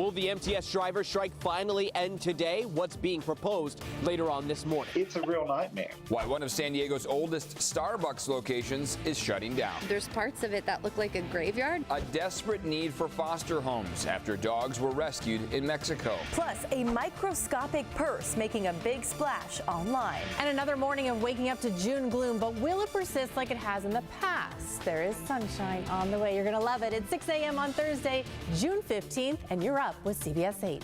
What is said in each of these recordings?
Will the MTS driver strike finally end today? What's being proposed later on this morning? It's a real nightmare. Why one of San Diego's oldest Starbucks locations is shutting down. There's parts of it that look like a graveyard. A desperate need for foster homes after dogs were rescued in Mexico. Plus, a microscopic purse making a big splash online. And another morning of waking up to June gloom, but will it persist like it has in the past? There is sunshine on the way. You're going to love it. It's 6 a.m. on Thursday, June 15th, and you're up with CBS 8.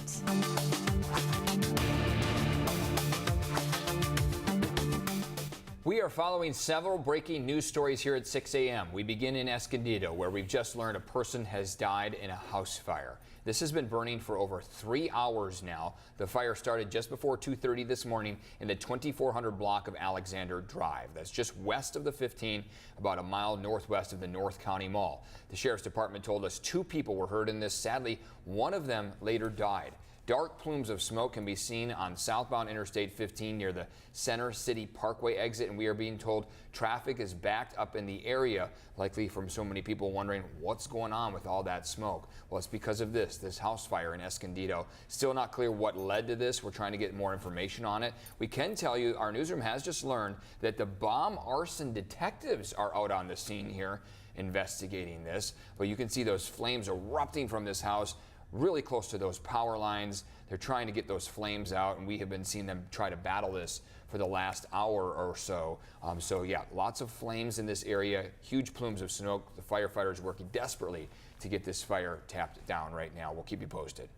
We are following several breaking news stories here at 6 a.m. We begin in Escondido, where we've just learned a person has died in a house fire. This has been burning for over 3 hours now. The fire started just before 2:30 this morning in the 2400 block of Alexander Drive. That's just west of the 15, about a mile northwest of the North County Mall. The Sheriff's Department told us 2 people were hurt in this. Sadly, one of them later died. Dark plumes of smoke can be seen on southbound Interstate 15 near the Center City Parkway exit, and we are being told traffic is backed up in the area, likely from so many people wondering what's going on with all that smoke. Well, it's because of this house fire in Escondido. Still not clear what led to this. We're trying to get more information on it. We can tell you our newsroom has just learned that the bomb arson detectives are out on the scene here investigating this. But you can see those flames erupting from this house really close to those power lines. They're trying to get those flames out, and we have been seeing them try to battle this for the last hour or so. So yeah, lots of flames in this area, huge plumes of smoke. The firefighters working desperately to get this fire tapped down right now. We'll keep you posted.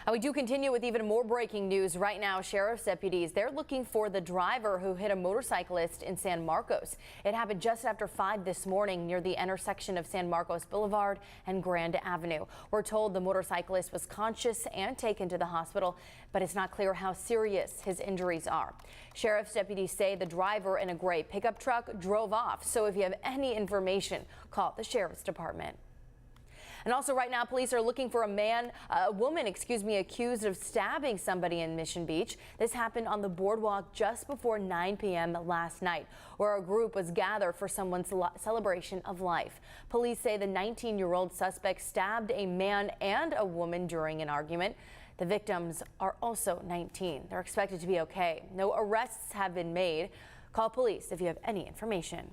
And we do continue with even more breaking news right now. Sheriff's deputies, they're looking for the driver who hit a motorcyclist in San Marcos. It happened just after 5 this morning near the intersection of San Marcos Boulevard and Grand Avenue. We're told the motorcyclist was conscious and taken to the hospital, but it's not clear how serious his injuries are. Sheriff's deputies say the driver in a gray pickup truck drove off. So if you have any information, call the Sheriff's Department. And also right now, police are looking for a woman accused of stabbing somebody in Mission Beach. This happened on the boardwalk just before 9 p.m. last night, where a group was gathered for someone's celebration of life. Police say the 19-year-old suspect stabbed a man and a woman during an argument. The victims are also 19. They're expected to be okay. No arrests have been made. Call police if you have any information.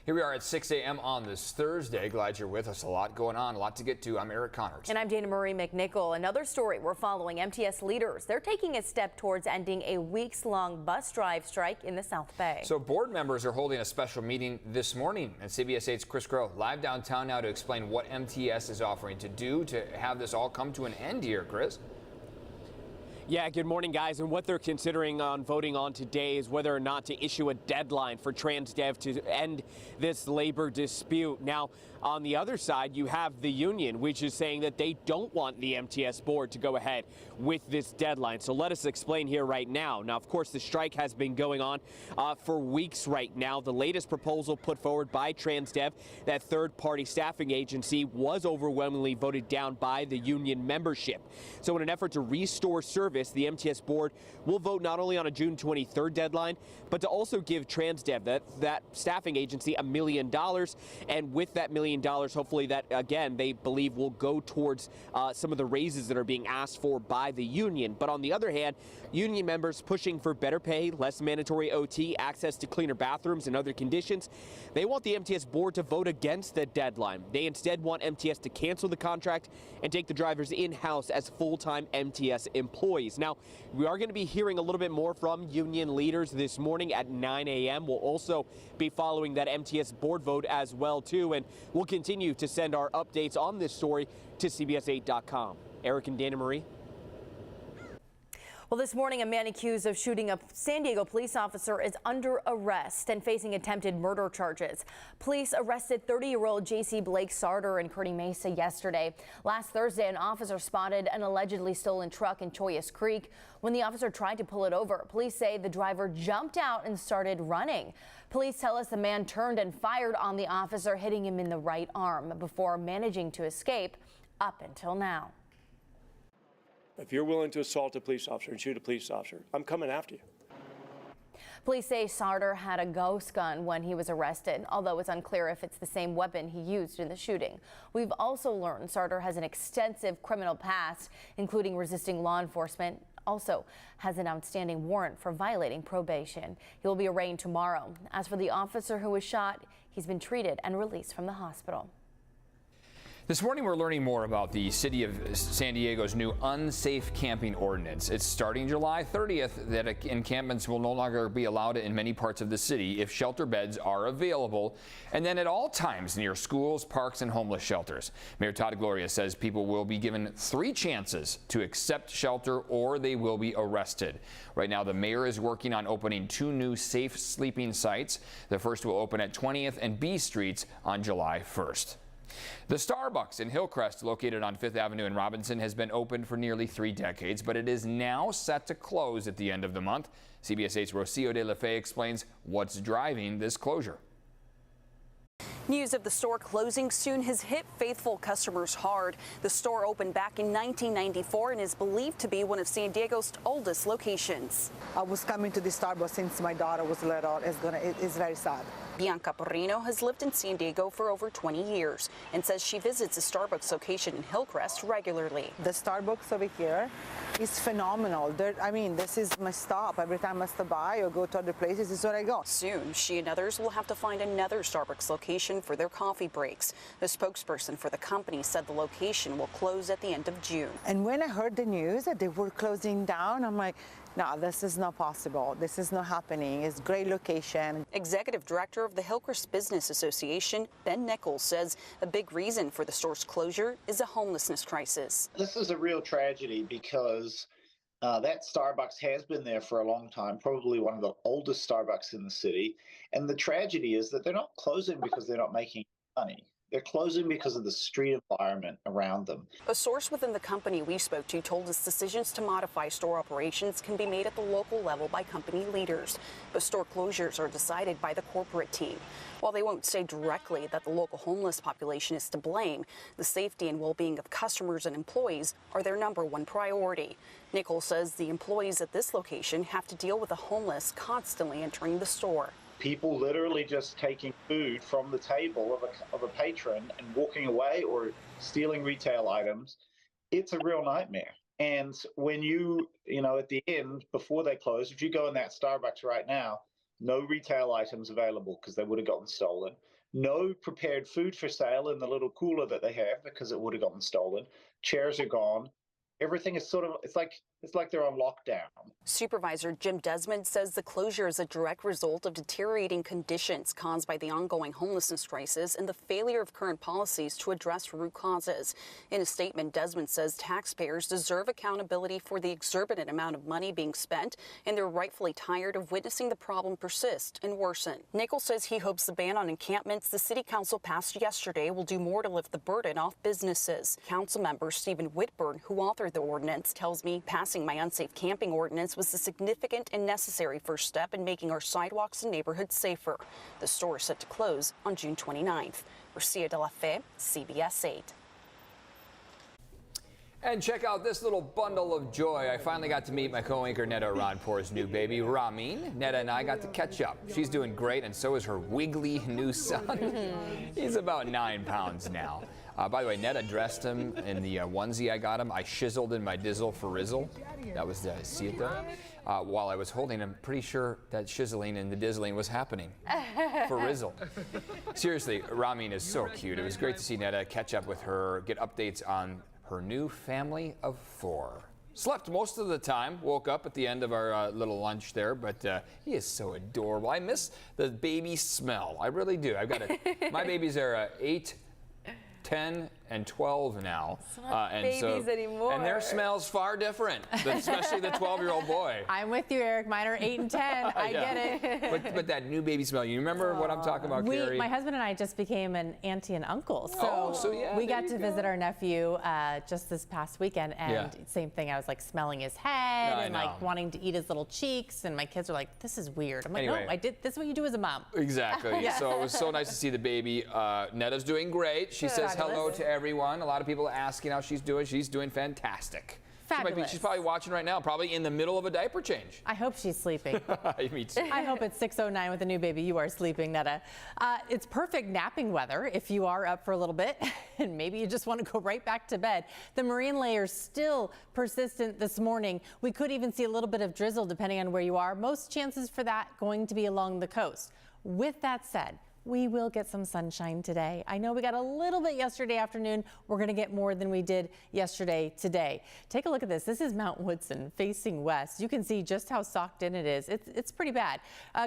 Here we are at 6 a.m. on this Thursday. Glad you're with us. A lot going on, a lot to get to. I'm Eric Connors. And I'm Dana Marie McNichol. Another story we're following. MTS leaders, they're taking a step towards ending a weeks-long bus drive strike in the South Bay. So board members are holding a special meeting this morning. And CBS 8's Chris Groh live downtown now to explain what MTS is offering to do to have this all come to an end here, Chris. Yeah, good morning, guys. And what they're considering on voting on today is whether or not to issue a deadline for Transdev to end this labor dispute. Now, on the other side, you have the union, which is saying that they don't want the MTS board to go ahead with this deadline. So let us explain here right now. Now, of course, the strike has been going on for weeks right now. The latest proposal put forward by Transdev, that third-party staffing agency, was overwhelmingly voted down by the union membership. So in an effort to restore service, the MTS board will vote not only on a June 23rd deadline, but to also give Transdev, that staffing agency, $1 million. And with that $1 million, hopefully that, again, they believe will go towards some of the raises that are being asked for by the union. But on the other hand, union members pushing for better pay, less mandatory OT, access to cleaner bathrooms and other conditions. They want the MTS board to vote against the deadline. They instead want MTS to cancel the contract and take the drivers in-house as full-time MTS employees. Now, we are going to be hearing a little bit more from union leaders this morning at 9 a.m. We'll also be following that MTS board vote as well, too, and we'll continue to send our updates on this story to CBS8.com. Eric and Dana Marie. Well, this morning, a man accused of shooting a San Diego police officer is under arrest and facing attempted murder charges. Police arrested 30-year-old J.C. Blake Sarter in Kearny Mesa yesterday. Last Thursday, an officer spotted an allegedly stolen truck in Choyas Creek. When the officer tried to pull it over, police say the driver jumped out and started running. Police tell us the man turned and fired on the officer, hitting him in the right arm before managing to escape up until now. If you're willing to assault a police officer and shoot a police officer, I'm coming after you. Police say Sartor had a ghost gun when he was arrested, although it's unclear if it's the same weapon he used in the shooting. We've also learned Sartor has an extensive criminal past, including resisting law enforcement. Also has an outstanding warrant for violating probation. He will be arraigned tomorrow. As for the officer who was shot, he's been treated and released from the hospital. This morning we're learning more about the city of San Diego's new unsafe camping ordinance. It's starting July 30th that encampments will no longer be allowed in many parts of the city if shelter beds are available, and then at all times near schools, parks, and homeless shelters. Mayor Todd Gloria says people will be given 3 chances to accept shelter or they will be arrested. Right now the mayor is working on opening 2 new safe sleeping sites. The first will open at 20th and B Streets on July 1st. The Starbucks in Hillcrest, located on 5th Avenue in Robinson, has been open for nearly 3 decades, but it is now set to close at the end of the month. CBS 8's Rocio de la Fe explains what's driving this closure. News of the store closing soon has hit faithful customers hard. The store opened back in 1994 and is believed to be one of San Diego's oldest locations. I was coming to the Starbucks since my daughter was little. It's very sad. Bianca Perrino has lived in San Diego for over 20 years and says she visits a Starbucks location in Hillcrest regularly. The Starbucks over here is phenomenal. This is my stop. Every time I stop by or go to other places, this is where I go. Soon, she and others will have to find another Starbucks location for their coffee breaks. The spokesperson for the company said the location will close at the end of June. And when I heard the news that they were closing down, I'm like, no, this is not possible. This is not happening. It's a great location. Executive Director of the Hillcrest Business Association, Ben Nichols, says a big reason for the store's closure is a homelessness crisis. This is a real tragedy because that Starbucks has been there for a long time, probably one of the oldest Starbucks in the city. And the tragedy is that they're not closing because they're not making money. They're closing because of the street environment around them. A source within the company we spoke to told us decisions to modify store operations can be made at the local level by company leaders, but store closures are decided by the corporate team. While they won't say directly that the local homeless population is to blame, the safety and well-being of customers and employees are their #1 priority. Nichols says the employees at this location have to deal with the homeless constantly entering the store. People literally just taking food from the table of a patron and walking away or stealing retail items. It's a real nightmare. And when at the end, before they close, if you go in that Starbucks right now, no retail items available because they would have gotten stolen. No prepared food for sale in the little cooler that they have because it would have gotten stolen. Chairs are gone. Everything is it's like they're on lockdown. Supervisor Jim Desmond says the closure is a direct result of deteriorating conditions caused by the ongoing homelessness crisis and the failure of current policies to address root causes. In a statement, Desmond says taxpayers deserve accountability for the exorbitant amount of money being spent, and they're rightfully tired of witnessing the problem persist and worsen. Nichols says he hopes the ban on encampments the city council passed yesterday will do more to lift the burden off businesses. Council member Stephen Whitburn, who authored the ordinance, tells me passing my unsafe camping ordinance was a significant and necessary first step in making our sidewalks and neighborhoods safer. The store is set to close on June 29th. Rocio de la Fe, CBS 8. And check out this little bundle of joy. I finally got to meet my co-anchor Netta Rodpor's new baby, Ramin. Netta and I got to catch up. She's doing great, and so is her wiggly new son. He's about 9 pounds now. By the way, Netta dressed him in the onesie I got him. I shizzled in my dizzle for Rizzle. That was see it there? While I was holding him, pretty sure that shizzling and the dizzling was happening for Rizzle. Seriously, Ramin is so cute. It was great to see Netta, catch up with her, get updates on her new family of 4. Slept most of the time, woke up at the end of our little lunch there, but he is so adorable. I miss the baby smell. I really do. I've got my babies are 8, 10, and 12 now. It's not babies anymore. And their smell's far different, especially the 12-year-old boy. I'm with you, Eric. Mine are 8 and 10. I get it. But that new baby smell, you remember what I'm talking about, Carrie? My husband and I just became an auntie and uncle. So yeah, we got to visit our nephew just this past weekend, and same thing. I was like smelling his head and like wanting to eat his little cheeks, and my kids were like, "This is weird." I'm like, "No, I did. This is what you do as a mom." Exactly. So it was so nice to see the baby. Netta's doing great. She says hello to everyone. A lot of people asking how she's doing. She's doing fantastic. Fabulous. She's probably watching right now, probably in the middle of a diaper change. I hope she's sleeping. Me too. I hope it's 6:09 with a new baby. You are sleeping, Netta. It's perfect napping weather if you are up for a little bit and maybe you just want to go right back to bed. The marine layer still persistent this morning. We could even see a little bit of drizzle depending on where you are. Most chances for that going to be along the coast. With that said, we will get some sunshine today. I know we got a little bit yesterday afternoon. We're going to get more than we did yesterday today. Take a look at this. This is Mount Woodson facing west. You can see just how socked in it is. It's pretty bad.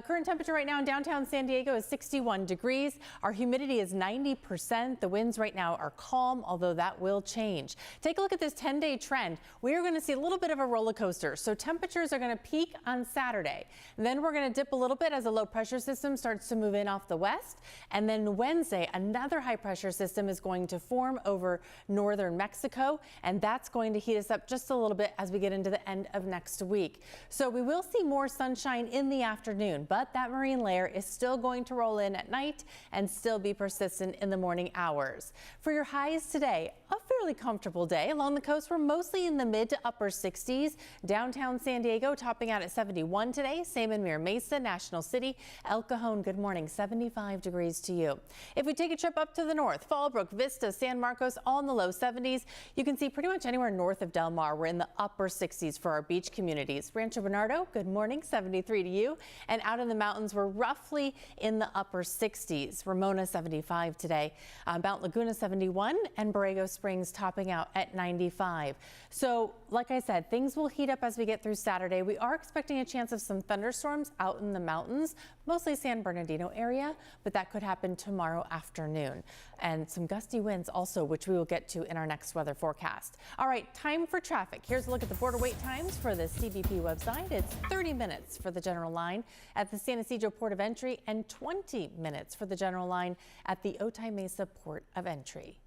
Current temperature right now in downtown San Diego is 61 degrees. Our humidity is 90%. The winds right now are calm, although that will change. Take a look at this 10-day trend. We are going to see a little bit of a roller coaster. So temperatures are going to peak on Saturday. Then we're going to dip a little bit as a low pressure system starts to move in off the west. And then Wednesday, another high pressure system is going to form over northern Mexico, and that's going to heat us up just a little bit as we get into the end of next week. So we will see more sunshine in the afternoon, but that marine layer is still going to roll in at night and still be persistent in the morning hours. For your highs today, a fairly comfortable day. Along the coast, we're mostly in the mid to upper 60s. Downtown San Diego topping out at 71 today. Same in Mira Mesa, National City, El Cajon, good morning, 75 degrees to you. If we take a trip up to the north, Fallbrook, Vista, San Marcos, all in the low 70s. You can see pretty much anywhere north of Del Mar. We're in the upper 60s for our beach communities. Rancho Bernardo, good morning, 73 to you. And out in the mountains, we're roughly in the upper 60s. Ramona, 75 today. Mount Laguna, 71, and Borrego Springs topping out at 95. So, like I said, things will heat up as we get through Saturday. We are expecting a chance of some thunderstorms out in the mountains, mostly San Bernardino area, but that could happen tomorrow afternoon. And some gusty winds also, which we will get to in our next weather forecast. All right, time for traffic. Here's a look at the border wait times for the CBP website. It's 30 minutes for the general line at the San Ysidro Port of Entry and 20 minutes for the general line at the Otay Mesa Port of Entry.